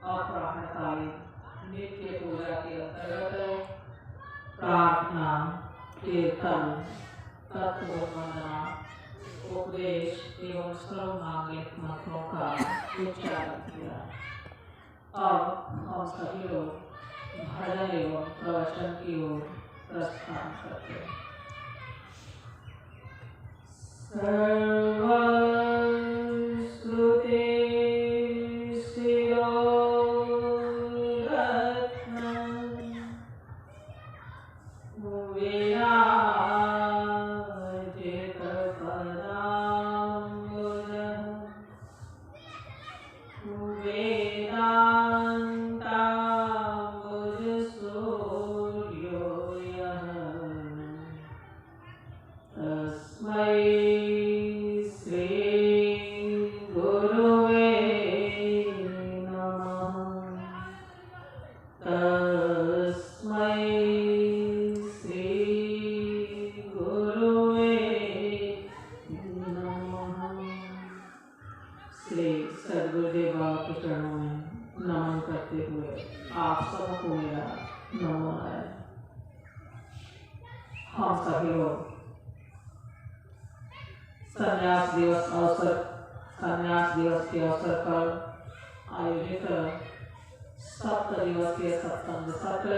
अपराह्नकालीन नित्य पूजा के अंतर्गत प्रार्थना, कीर्तन, तत्व वंदना, उपदेश एवं सर्वमांगलिक मंत्रों का उच्चारण किया। अब हम सभी लोग भजन एवं प्रवचन की ओर प्रस्थान करते हैं। संन्यास दिवस के अवसर पर आयोजित 7 दिवसीय सत्संग सत्र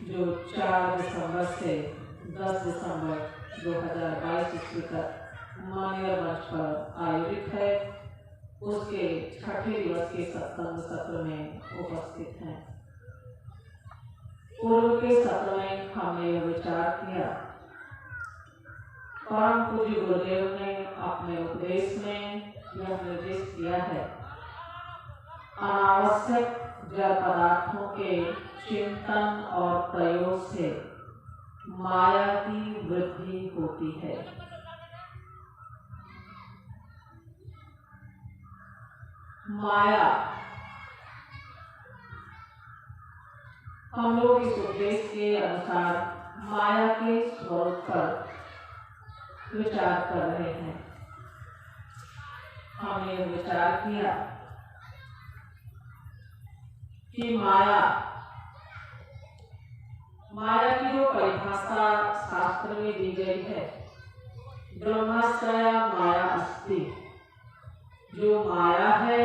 जो 4 दिसंबर से 10 दिसंबर 2022 ईस्वी तक मानियर मंच पर आयोजित है, उसके 6ठे दिवस के सत्संग सत्र में उपस्थित हैं। पूर्व के सत्र में हमने यह विचार किया, परम पूज्य गुरुदेव ने अपने उपदेश में यह निर्देश दिया है, अनावश्यक जड़ पदार्थों के चिंतन और प्रयोग से माया की वृद्धि होती है। माया, हम लोग इस उपदेश के अनुसार माया के स्वरूप पर विचार कर रहे हैं। हमने विचार किया कि माया की जो परिभाषा शास्त्र में दी गई है, ब्रह्माश्रया माया अस्ति, जो माया है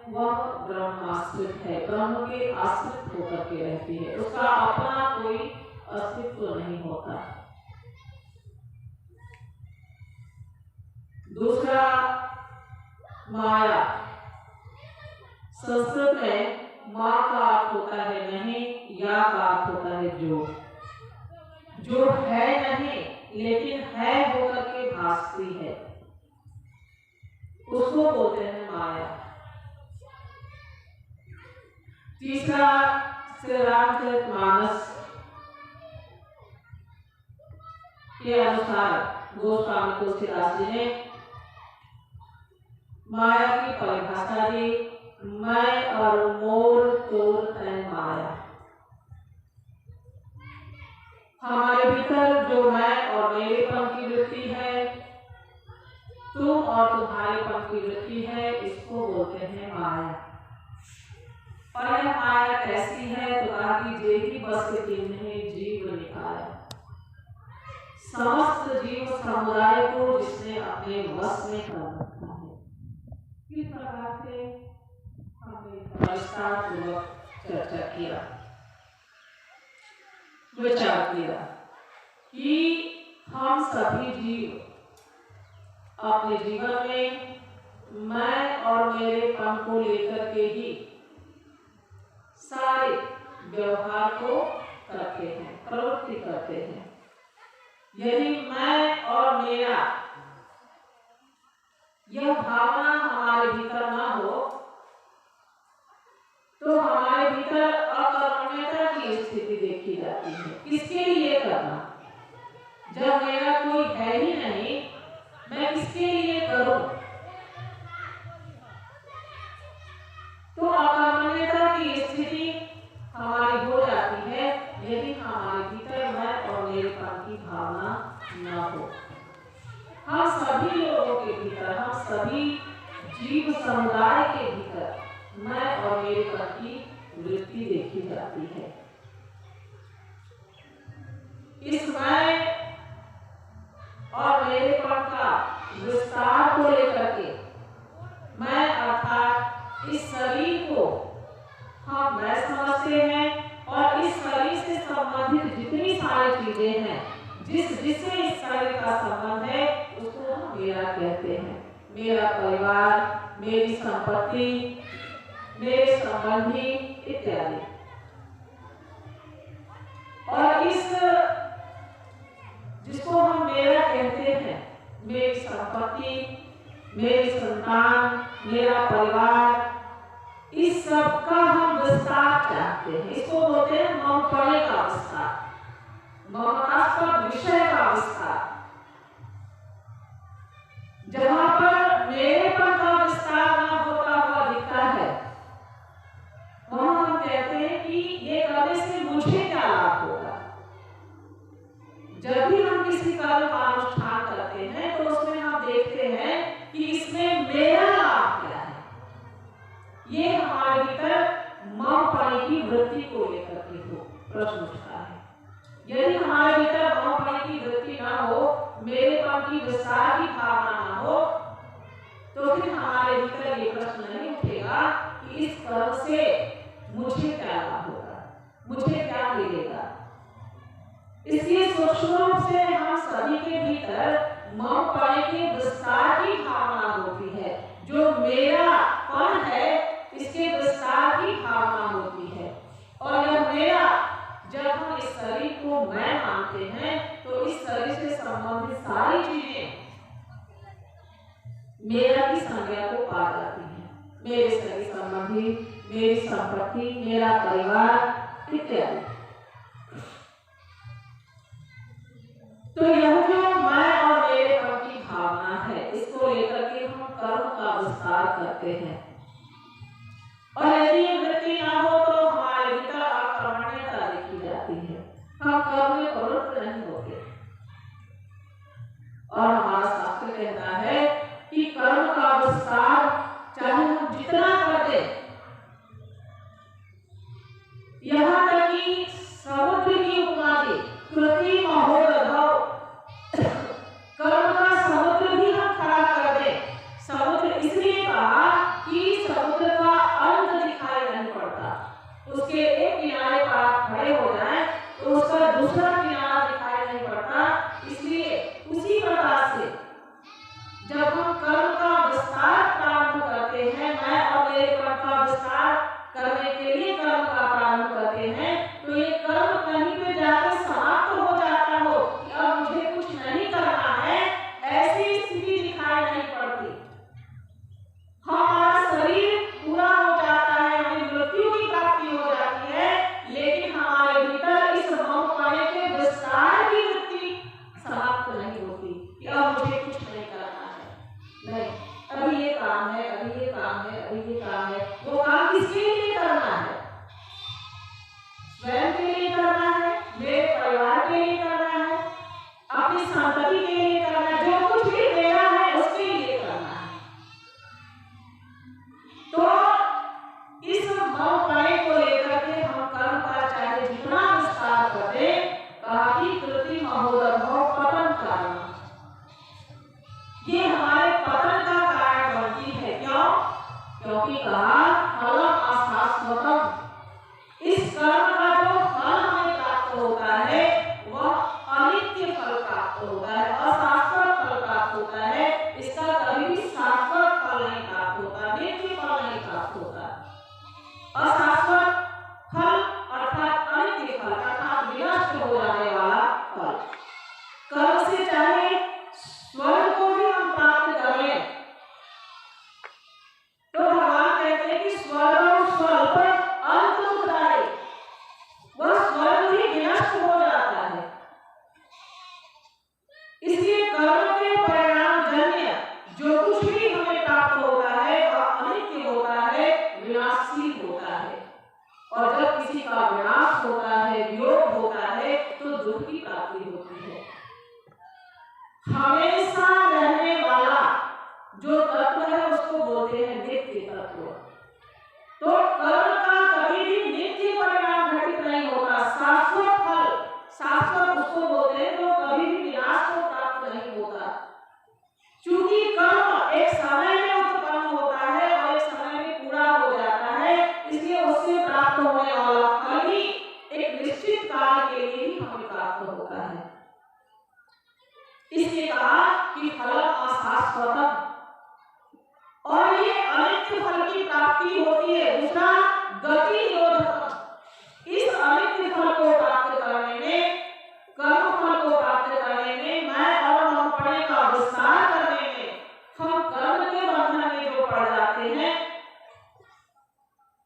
वह ब्रह्माश्रित है, ब्रह्म के आश्रित होकर के रहती है, उसका अपना कोई अस्तित्व नहीं होता। दूसरा, माया संस्कृत में माँ का अर्थ होता है नहीं, या का अर्थ होता है जो है नहीं लेकिन है होकर के भासती है, उसको बोलते हैं माया। तीसरा, श्री रामचरितमानस के अनुसार गोस्वामी तुलसीदास जी ने माया की परिभाषा दी, मैं और मोर तोर है माया। हमारे भीतर जो मैं और मेरेपन की वृत्ति है, तुम और तुम्हारेपन की वृत्ति है, इसको बोलते हैं माया। और यह माया कैसी है तो कहा कि जेहि बस के तिन्हि जीव निकाय, समस्त जीव समुदाय को जिसने अपने वश में कर रखा है। किस प्रकार से हमने विस्तारपूर्वक चर्चा किया, विचार किया कि हम सभी जीव अपने जीवन में मैं और मेरेपन को लेकर के ही सारे व्यवहार को करते हैं, प्रवृत्ति करते हैं। यदि मैं और मेरा यह भावना हमारे भीतर न हो तो हमारे भीतर अकर्मण्यता की स्थिति देखी जाती है। किसके लिए करना? जब मेरा कोई है ही नहीं, मैं किसके लिए करूं? तो अकर्मण्यता की स्थिति हमारी हो जाती है यदि हमारे भीतर मैं और मेरेपन की भावना न हो। हम सभी लोगों के भीतर, हम सभी जीव समुदाय के भीतर इस शरीर को हम मैं समझते हैं और इस शरीर से संबंधित जितनी सारी चीजें हैं, जिससे इस शरीर का संबंध है, उसको हम मेरा कहते हैं। मेरा परिवार, मेरी संपत्ति, मेरे संबंधी इत्यादि। और इस जिसको हम मेरा कहते हैं, मेरी संपत्ति, मेरी संतान, मेरा परिवार, इस सब का हम विस्तार चाहते हैं। इसको बोलते हैं ममपणे का विस्तार, ममतास्पद विषय का विस्तार। जहां पर मेरेपन का विस्तार न होता हुआ दिखता है, वहां हम कहते हैं कि ये करने से मुझे क्या लाभ होगा। जब भी हम किसी कर्म का अनुष्ठान करते हैं तो उसमें हम देखते हैं कि इसमें मेरा लाभ क्या है। ये हमारे भीतर ममपणे की वृत्ति को लेकर के हो प्रश्न उठता है। यदि हमारे भीतर ममपणे की वृत्ति ना हो, मेरेपन की विस्तार की भावना ना हो, तो फिर हमारे भीतर ये प्रश्न नहीं उठेगा कि इस कर्म से मुझे क्या लाभ होगा, मुझे क्या मिलेगा। इसलिए सूक्ष्म रूप से हम सभी के भीतर ममपणे के विस्तार की भावना होती है। जो मेरापन है, इसके विस्तार की भावना होती है। और यह मेरा, जब हम इस शरीर को मैं मानते हैं, तो इस शरीर से संबंधित सारी चीजें मेरा की संज्ञा को पा जाती हैं। मेरे शरीर संबंधी, मेरी संपत्ति, मेरा परिवार इत्यादि। तो यह जो मैं और मेरेपन की भावना है, इसको लेकर के हम कर्म का विस्तार करते हैं। और यदि ये वृत्ति ना हो तो हमारे भीतर अकर्मण्यता देखी जाती है, हम कर्म में प्रवृत्त नहीं होते। और हमारा शास्त्र कहता है कि कर्म का विस्तार चाहे हम जितना कर दें, यहाँ तक कि समुद्र की उपमा दी, कृति महोदधौ, कर्म का समुद्र भी हम खड़ा कर दें। समुद्र इसलिए कहा कि समुद्र का अंत दिखाई नहीं पड़ता। उसके एक किनारे पर आप खड़े हो जाएं तो उसका दूसरा किनारा दिखाई नहीं पड़ता। इसलिए उसी प्रकार से जब हम कर्म का विस्तार प्रारंभ करते हैं, मैं और मेरेपन का विस्तार करने के लिए कर्म का प्रारंभ करते हैं, तो ये कर्म कहीं पे जाकर समाप्त हो जाता हो कि अब मुझे कुछ नहीं करना है, ऐसी स्थिति दिखाई नहीं पड़ती। हमारा शरीर पूरा हो जाता है, हमें मृत्यु की प्राप्ति हो जाती है, लेकिन हमारे भीतर इस ममपणे के विस्तार की वृत्ति समाप्त नहीं होती कि अब मुझे कुछ नहीं करना है। नहीं, अभी ये काम है, अभी ये काम है, अभी ये काम है। वो काम किसके लिए करना है? स्वयं के लिए करना है, मेरे परिवार के लिए करना है, अपनी संपत्ति के लिए करना है, जो कुछ भी मेरा है उसके लिए करना है। तो इस ममपणे को लेकर के हम कर्म का चाहे जितना विस्तार करें, कहा कि कृति महोदधौ पतन कारण, ये हमारे पतन का कारण बनती है। क्यों? क्योंकि कहा फलम अशाश्वतम, इस कर्म का जो फल हमें प्राप्त होता है वह अनित्य फल प्राप्त होता है, अशाश्वत फल प्राप्त होता है। इसका कभी भी शाश्वत फल नहीं प्राप्त होता, नित्य फल नहीं प्राप्त होता। अशाश्वत फल अर्थात अनित्य फल, अर्थात विनष्ट हो जाने वाला फल। कर्म से चाहे स्वर्ग को भी हम प्राप्त कर लें, तो भगवान कहते हैं कि स्वर्ग और स्वल्प अंत दुखदायी, वह स्वर्ग भी विनष्ट हो जाता है। इसलिए कर्म के परिणाम जन्य जो कुछ भी हमें प्राप्त होता है वह अनित्य होता है, विनाशशील होता है। और जब किसी का विनाश होता है, वियोग होता है, तो दुख की प्राप्ति होती है। हमेशा रहने वाला जो तत्व है उसको बोलते हैं नित्य तत्व। तो कर्म का कभी भी नित्य परिणाम घटित नहीं होता, शाश्वत फल, शाश्वत उसको बोलते हैं तो कभी भी विनाश को प्राप्त नहीं होता। चूंकि कर्म एक समय में उत्पन्न होता है और एक समय में पूरा हो शाश्वतम, और ये अनित्य फल की प्राप्ति होती है। दूसरा गति निरोधकम, इस अनित्य फल को प्राप्त करने में, कर्म फल को प्राप्त करने में, मैं और हमपने का विस्तार करने में, हम कर्म के बंधन में जो पड़ जाते हैं,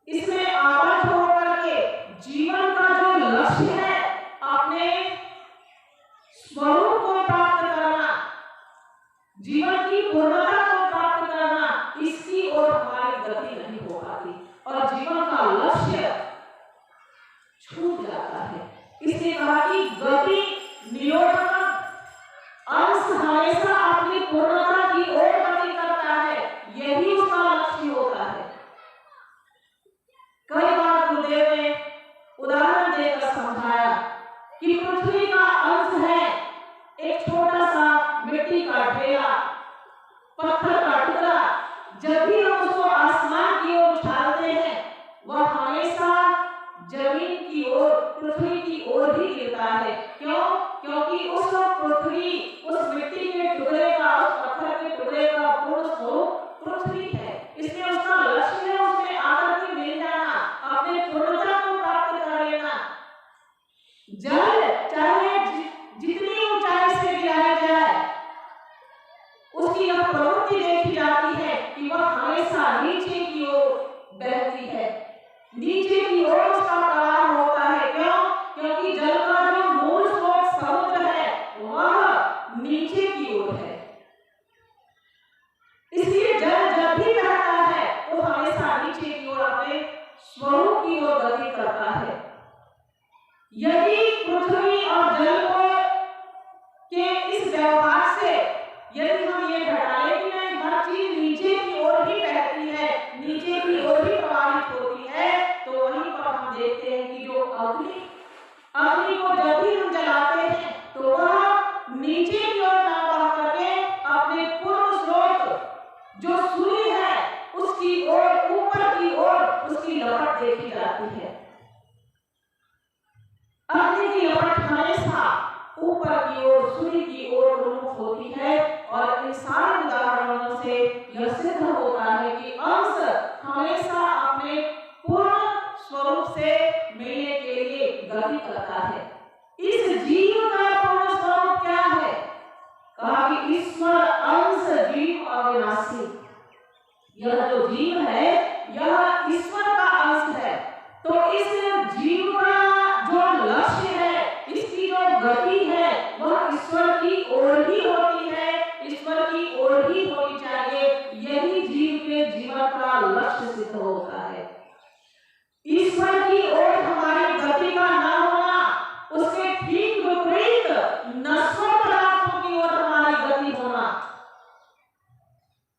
इसमें आबद्ध होकर के जीवन का जो लक्ष्य है, अपने स्वरूप को प्राप्त करना, जीवन की पूर्णता को प्राप्त करना, इसकी ओर हमारी गति नहीं हो पाती और जीवन का लक्ष्य छूट जाता है। इसलिए कहा कि गति निरोधकम, अंश हमेशा अपनी पूर्णता की ओर गति करता है, यही उसका लक्ष्य होता है। कई बार गुरुदेव ने उदाहरण देकर समझाया कि पृथ्वी का अंश है एक छोटा सा मिट्टी का ढेला, पत्थर का टुकड़ा। जब भी हम उसको आसमान की ओर उछालते हैं, वह हमेशा जमीन की ओर, पृथ्वी की ओर ही गिरता है। क्यों? क्योंकि उस पृथ्वी, उस मिट्टी के टुकड़े का, उस पत्थर के टुकड़े का पूर्ण स्वरूप पृथ्वी है। इसलिए उसका लक्ष्य है उसमें आकर के मिल जाना, अपने पूर्णता को प्राप्त कर लेना। जल चाहे जितनी ऊंचाई से गिराया जाए, उसकी यह प्रवृत्ति देखी जाती है कि वह हमेशा नीचे की ओर बहती है, नीचे की ओर उसका प्रवाह होता है। क्यों? क्योंकि जल का जो मूल स्रोत समुद्र है, वह नीचे की ओर है। इसलिए जल जब भी बहता है, वो हमेशा नीचे की ओर, अपने स्वरूप की ओर गति करता है। यदि पृथ्वी और जल को के इस व्यवहार से यदि हम ये घटा लें कि नहीं, हर चीज नीचे की ओर ही बहती है, नीचे की ओर ही प्रवाहित होती है, तो वहीं पर हम देखते हैं कि जो अग्नि को जब भी हम जलाते हैं, तो वह नीचे की ओर ना बह करके अपने पूर्ण स्रोत जो सूर्य है, उसकी ओर, ऊपर की ओर उसकी लपट देखी जाती है। अग्नि की लपट हमेशा ऊपर की ओर, सूर्य की ओर उन्मुख होती है। और इन सारे उदाहरणों से यह सिद्ध होता है कि अंश हमेशा अपने पूर्ण स्वरूप से मिलने के लिए गति करता है। इस जीव का पूर्ण स्वरूप क्या है? कहा कि ईश्वर अंश जीव अविनाशी। यह जो जीव है, यह ईश्वर का अंश है। तो इस जीव का जो लक्ष्य है, इसकी जो गति है, वह ईश्वर की ओर ही होती है, ईश्वर की ओर ही होनी चाहिए। यही जीव के जीवन का लक्ष्य सिद्ध होता है। ईश्वर की ओर हमारी गति का न होना, उसके ठीक विपरीत नश्वर पदार्थों की ओर हमारी गति होना,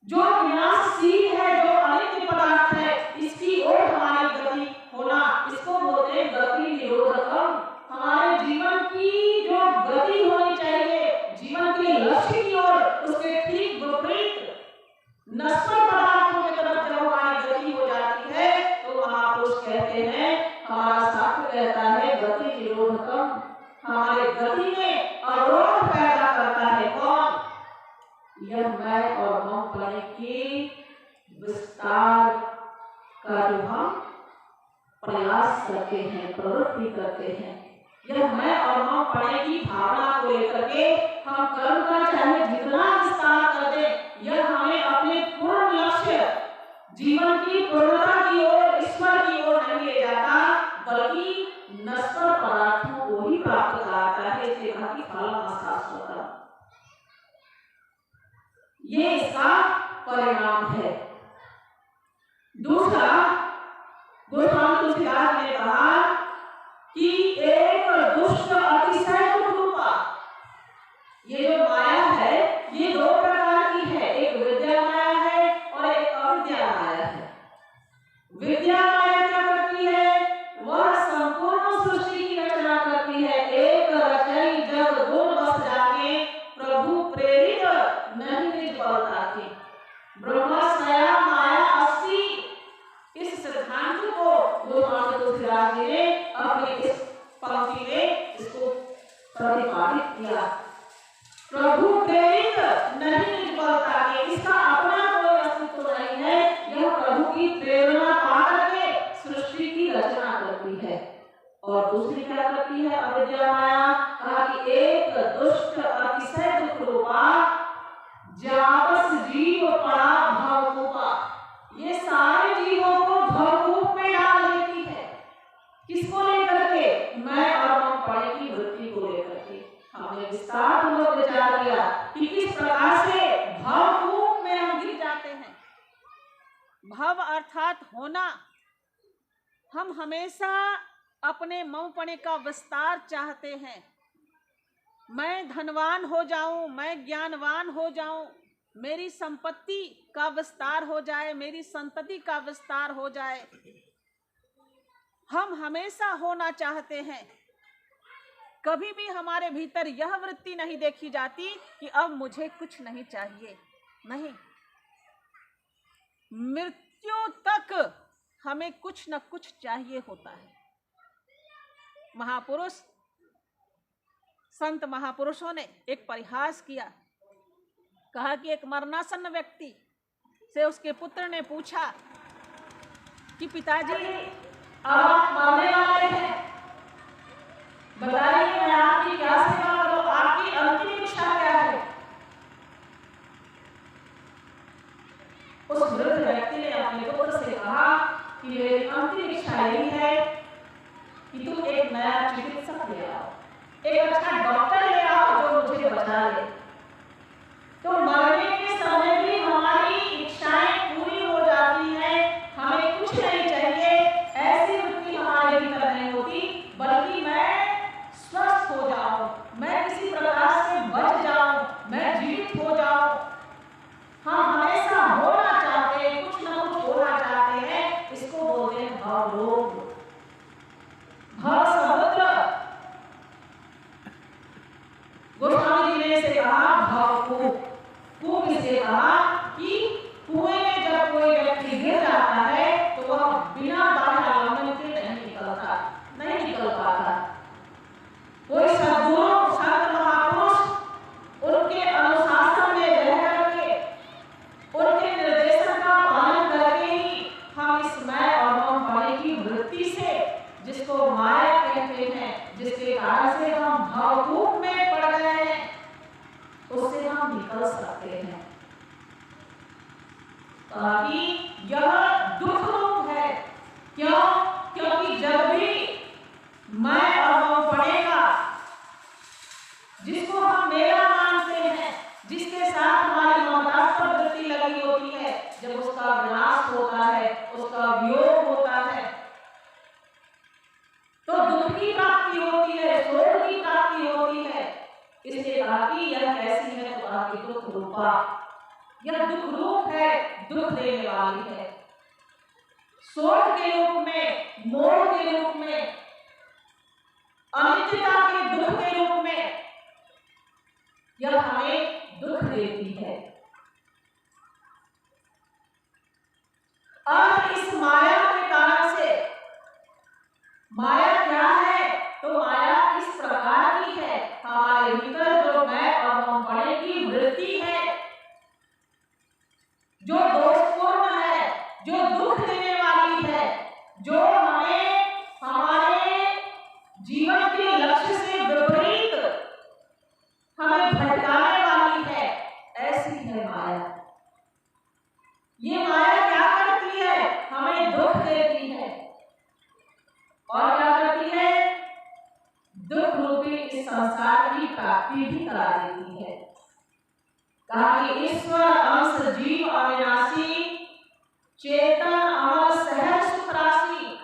जो विनाशशील है, जो अनित्य पदार्थ है, इसकी ओर हमारी गति होना, इसको बोलते हैं गति निरोधकम। हमारे जीवन की जो गति होनी चाहिए, जीवन के लक्ष्य की ओर, उसके ठीक विपरीत नश्वर पदार्थों की तरफ जब हमारी गति हो जाती है, तो महापुरुष कहते हैं, हमारा शास्त्र कहता है गति निरोधकम। हमारे गति में अवरोध पैदा करता है कौन? यह मैं और हमपने की विस्तार का जो हम प्रयास करते हैं, प्रवृत्ति करते हैं, यह मैं और हमपने की भावना को लेकर के हम कर्म का चाहे जितना विस्तार कर दें, यह हमें अपने पूर्ण लक्ष्य, जीवन की पूर्णता की ओर, ईश्वर की ओर नहीं ले जाता, बल्कि नश्वर पदार्थों को ही प्राप्त कराता है। इसलिए कहा कि फलम अशाश्वतम, ये इसका परिणाम है। दूसरा, गुरु स्वामी तुलसीदास ने कहा कि एक दुष्ट अतिशय रूपा, ये जो माया है, ये दो प्रकार की है, एक विद्या माया है और एक अविद्या माया है। विद्या माया क्या करती है? वह संपूर्ण सृष्टि की रचना करती है। एक रचई जग गुण बस जाके, प्रभु प्रेरित नहीं निज बल ताके, ब्रह्मस्या माया अस्ति। इस सिद्धांत को गुरु स्वामी तुलसीदास जी ने अपनी इस पंक्ति में इसको प्रेरणा पाकर के सृष्टि की रचना करती है। और दूसरी क्या करती है अविद्या माया? कहा कि एक दुष्ट अतिशय दुख रूपा जाबस जीव पड़ा भवकूपा, ये सारे जीवों को भवकूप में डाल देती है। किसको लेकर के? मैं और मम पड़े की वृत्ति को लेकर के। हमने विस्तार पूर्वक विचार किया कि किस प्रकार से भवकूप में हम गिर जाते हैं। भव अर्थात होना। हम हमेशा अपने मऊपने का विस्तार चाहते हैं। मैं धनवान हो जाऊं, मैं ज्ञानवान हो जाऊं, मेरी संपत्ति का विस्तार हो जाए, मेरी संतति का विस्तार हो जाए। हम हमेशा होना चाहते हैं। कभी भी हमारे भीतर यह वृत्ति नहीं देखी जाती कि अब मुझे कुछ नहीं चाहिए। नहीं, मृत्यु तक हमें कुछ न कुछ चाहिए होता है। महापुरुष, संत महापुरुषों ने एक परिहास किया। कहा कि एक मरणासन्न व्यक्ति से उसके पुत्र ने पूछा कि पिताजी अब आप मरने वाले हैं, बताइए मैं आपकी क्या सेवा करूं, आपकी अंतिम इच्छा क्या है? उस वृद्ध व्यक्ति ने अपने पुत्र से कहा कि मेरी अंतिम इच्छा यही है कि तुम एक नया चिकित्सक ले आओ, एक अच्छा डॉक्टर ले आओ जो मुझे बचा ले। तो मरने के समय भी हमारी इच्छाएं पूरी हो जाती हैं, हमें कुछ नहीं चाहिए, ऐसी वृत्ति हमारे भीतर नहीं होती, बल्कि मैं स्वस्थ हो जाऊं, मैं किसी प्रकार से बच जाऊं, मैं जीवित हो जाऊं। हम हमेशा होना चाहते हैं, कुछ ना कुछ होना चाहते हैं। इसको बोलते हैं भवरोग, भव समुद्र। गोस्वामी जी ने इसे कहा भवकूप। कूप इसे कहा कि कुएं में जब कोई व्यक्ति गिर जाता है तो वह बिना बाधालंबन के नहीं निकल पाता। कोई सद्गुरु, संत महापुरुष उनके अनुशासन में रह करके, उनके निर्देशन का पालन करके ही हम इस मैं और मम पड़े की वृत्ति से, जिसको माया कहते हैं, जिसके कारण से हम भवकूप में पड़ गए हैं, उससे हम निकल सकते हैं। ताकि यह दुख रूप है। क्यों? क्योंकि जब भी मैं और मम पड़ेगा, जिसको हम मेरा मानते हैं, जिसके साथ हमारी ममतास्पद वृत्ति लगी होती है, जब उसका विनाश होता है, उसका वियोग होता है, तो दुख की प्राप्ति होती है, शोक की प्राप्ति होती है। इसलिए कहा कि यह कैसी है? तो कहा कि दुख रूपा, यह दुख रूप है, दुख देने वाली है। शोक के रूप में, मोह के रूप में, अनित्यता के दुख के रूप में यह हमें दुख देती है। और इस माया के कारण से, माया क्या है? तो माया इस प्रकार की है, हमारे भीतर जो मैं और मम पड़े की वृत्ति है, जो दोषपूर्ण है, जो दुख देने वाली है, जो हमें हमारे जीवन के लक्ष्य से विपरीत हमें भटकाने वाली है, ऐसी है माया। ये माया क्या करती है? हमें दुख देती है। और क्या करती है? दुख रूपी इस संसार की प्राप्ति भी करा देती है। कहा कि ईश्वर अंश जीव अविनाशी, चेतन अमर सहज सुख राशि।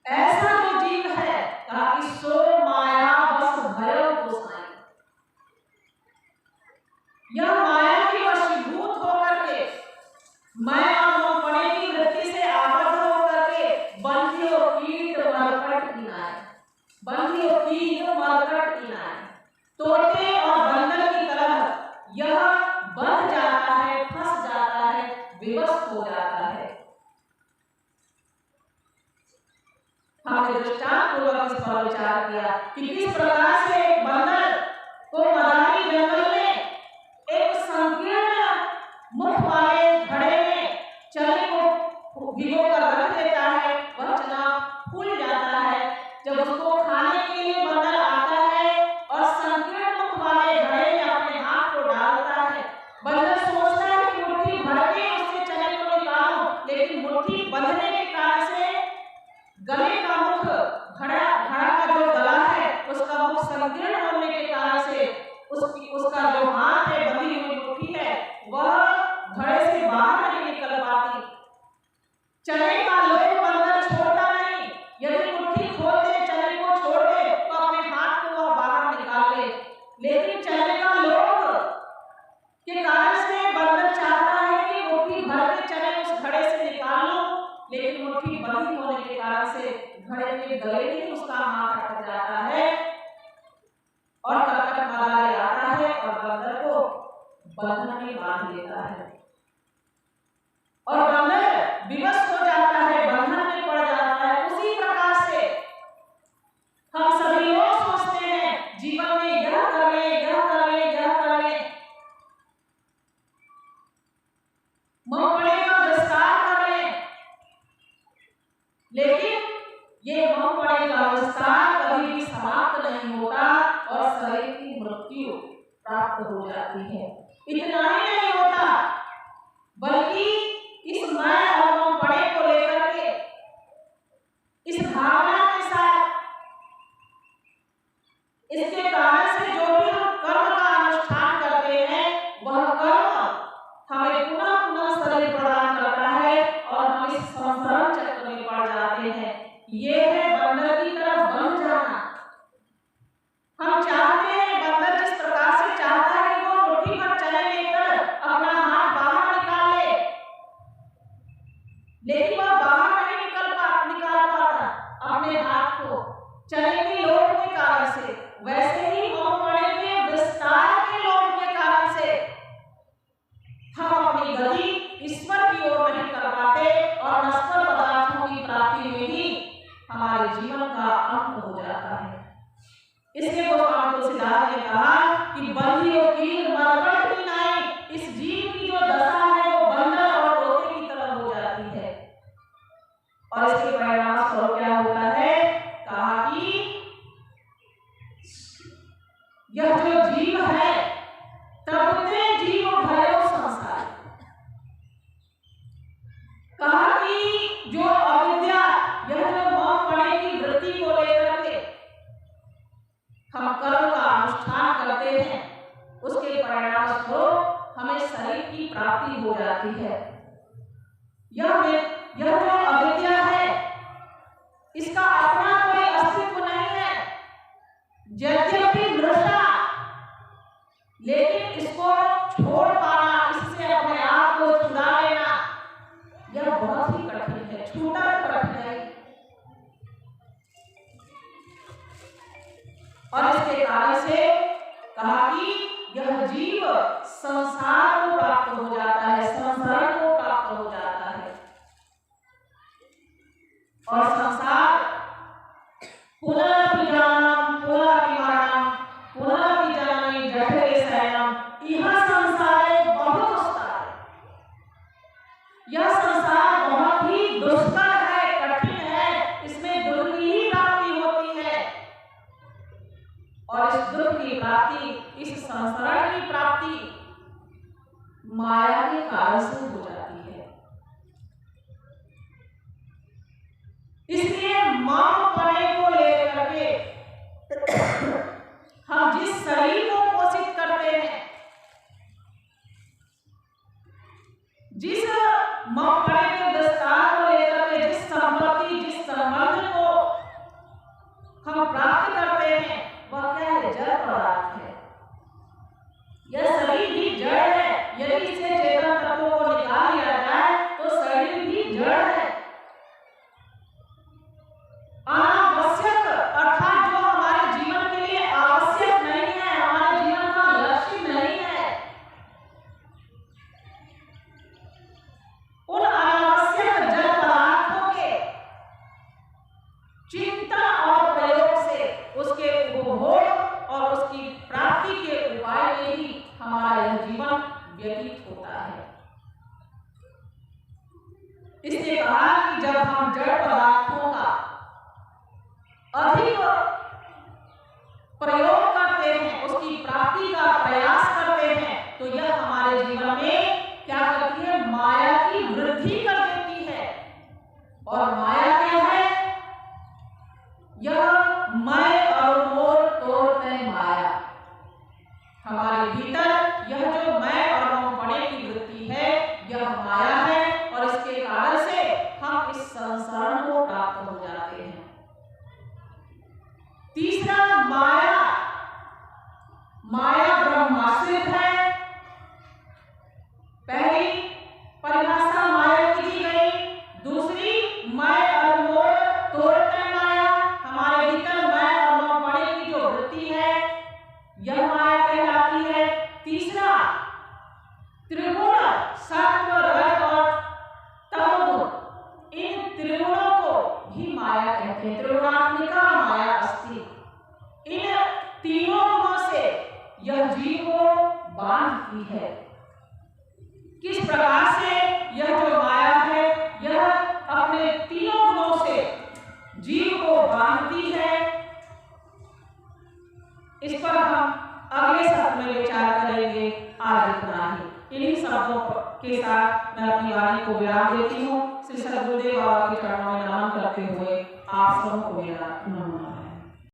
ऐसा जो जीव है, कहा कि सो माया बस भयो गोसाई। यह माया की वशीभूत होकर के, मैं और मम पड़े की वृत्ति से आबद्ध होकर के बंधियों कीट मरकट किनाए, बंधियों कीट मरकट किनाए, तोते और बंदर की तरह यह बंध जाता है, फंस जाता है, विवश हो जाता है। हमने दृष्टांत पूर्वक इस पर विचार किया कि किस प्रकार से एक बंदर को मदानी जंगल में एक संकीर्ण भिगो कर रख देता है, वह चना फूल जाता है। जब उसको खाने के लिए बंदर आता है और संकीर्ण मुख वाले घड़े में अपने हाथ को डालता है, बंदर सोचता है कि मुट्ठी भर के उससे चने को निकालूं, लेकिन मुट्ठी बंधने के कारण से गले का मुख, घड़ा का जो गला है उसका मुख संकीर्ण होने के कारण से उसका जो हाथ है, बंधी हुई मुट्ठी है, वह घड़े से बाहर नहीं निकल पाती। चने का लोभ बंदर छोड़ता नहीं, यदि मुट्ठी खोल दे, चने को छोड़ दे तो अपने हाथ को वह बाहर निकाल ले, लेकिन चने का लोभ के कारण से बंदर चाहता है कि मुट्ठी भर के चने उस घड़े से निकाल लो, लेकिन मुट्ठी बंधी होने के कारण से घड़े के गले में उसका हाथ अटक जाता है और कटकट मारा जाता है और बंदर को बंधन में बांध लेता है और बंदर विवश हो जाता है, बंधन में पड़ जाता है। उसी प्रकार से हम सभी लोग सोचते हैं जीवन में यह कर ले, यह कर ले, यह कर ले, मूंगफली का विस्तार कर ले, लेकिन ये मूंगफली का विस्तार कभी भी समाप्त नहीं होता और शरीर की मृत्यु प्राप्त हो जाती है। इतना ही नहीं होता, बल्कि इस मैं और मूंगफली को लेकर के, इस भावना के साथ, इसके कारण से जो भी हम कर्म का अनुष्ठान करते हैं, वह कर्म हमें पुनः पुनः शरीर प्रदान करता है और हम इस संसार चक्र में पड़ जाते हैं। ये है बंदर की तरफ बन जाना। हम चाहते हैं, बंदर जिस प्रकार से चाहता है कि वो मुट्ठी भर चने लेकर अपना हाथ बाहर निकाल ले, लेकिन वह बाहर नहीं निकाल पाता अपने हाथ को चने के लोभ के कारण से। वैसे ही मूंगफली के विस्तार के लोभ के कारण से हम अपनी गति ईश्वर की ओर नहीं कर पाते और नश्वर पदार्थों की प्राप्ति में ही हमारे जीवन का अंत हो जाता है। इसलिए गोस्वामी तुलसीदास ने कहा कि बंधियों की मरकट की नाई, इस जीव की जो दशा है वो बंदर और तोते की तरह हो जाती है। और इसके परिणाम स्वरूप क्या होता है? कहा कि यह जो जीव है तब ते जीव भयो संसार। कहा कि जो अविद्या, यह जो मूंगफली की वृत्ति को लेकर के हम कर्म का अनुष्ठान करते हैं, उसके परिणाम स्वरूप हमें शरीर की प्राप्ति हो जाती है। यह जो अविद्या है, इसका अपना कोई अस्तित्व नहीं है, यद्यपि मृषा, लेकिन इसको छोड़ पाना, इससे अपने आप को छुड़ा लेना, यह बहुत ही कठिन है, छूटा कठिन है। और इसके कारण से कहा कि यह जीव संसार को प्राप्त हो जाता है, संसार को प्राप्त हो जाता है। और संसार पुनरपि जननम पुनरपि मरणम पुनरपि जननी जठरे शयनम, यह संसार बहुत दुष्कर है। यह संसार बहुत ही दुष्कर है, कठिन है, इसमें दुख की ही प्राप्ति होती है और इस दुख की प्राप्ति, इस संसार की प्राप्ति माया के कारण से हो जाती है। इसलिए मूंगफली को लेकर के हम जिस शरीर को पोषित करते हैं, जिस मूंगफली के विस्तार को लेकर के जिस संपत्ति, जिस संबंध को हम प्राप्त करते हैं, वह क्या है? जड़ पदार्थ है। यह शरीर भी जड़ है। यदि इसे चेतन तत्वों को निकाल दिया जाए तो शरीर भी जड़ है। अनावश्यक अर्थात जो हमारे जीवन के लिए आवश्यक नहीं है, हमारे जीवन का लक्ष्य नहीं है, उन इसने कहा कि जब हम जड़ पदार्थों का अधिक प्रयोग करते हैं, उसकी प्राप्ति का प्रयास करते हैं, तो यह हमारे जीवन में क्या करती है? माया की वृद्धि कर देती है। और माया क्या है? यह मैं और मोर तोड़ते माया। हमारे भीतर यह जो मैं और मोहपणे की वृत्ति है, यह माया है, और इसके कारण से हम इस संसार को प्राप्त हो जाते हैं। तीसरा, माया। माया ब्रह्माश्रित है। पहली परिभाषा माया की दी गई। दूसरी, मैं और मोर तोड़ते माया। हमारे भीतर मैं और मोहपणे की जो वृत्ति है, यह माया कहलाती है। तीसरा, त्रिगुण सत्व रज और तमोगुण, इन त्रिगुणों को भी माया कहते हैं। त्रिगुणात्मिका माया अस्ति। इन तीनों गुणों से यह जीव को बांधती है। किस प्रकार से यह जो माया है, यह अपने तीनों गुणों से जीव को बांधती है, इस पर हम अगले सत्र में विचार करेंगे। आज इतना ही। इन्हीं शब्दों के साथ मैं अपनी वाणी को विराम देती हूँ। श्री सद्गुरुदेव बाबा के चरणों में नमन करते हुए आप सबों को मेरा नमन है।